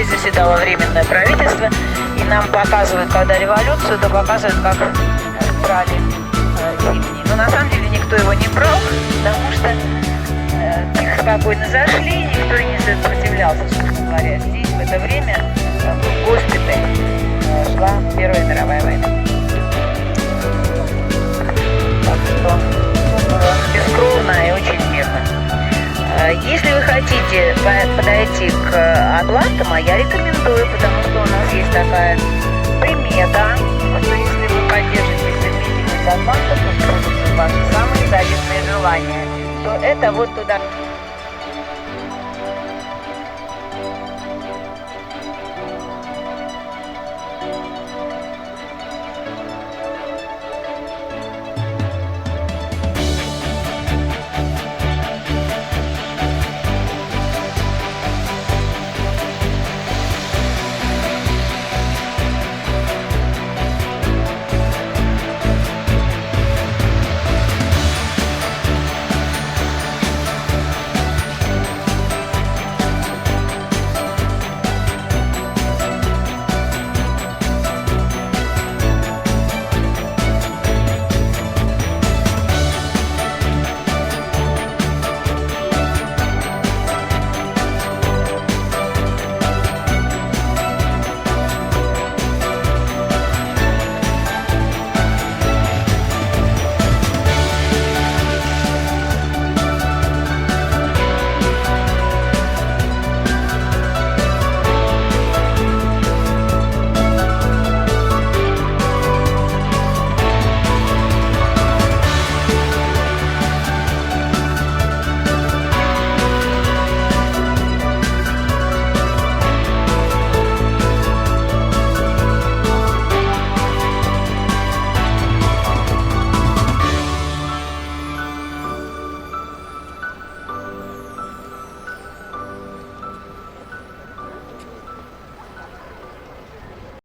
здесь заседало временное правительство, и нам показывают, когда революцию, то показывают, как брали Зимний. Но на самом деле никто его не брал, потому что их спокойно зашли, никто и не сопротивлялся, собственно говоря. Здесь в это время в госпитале шла Первая мировая война. Так что бескровно и очень мирно. Если вы хотите подойти к атлантам, я рекомендую, потому что у нас есть такая примета, что если вы поддержите совместимость атлантов, то сбросите ваши самые заветные желания, то это вот туда.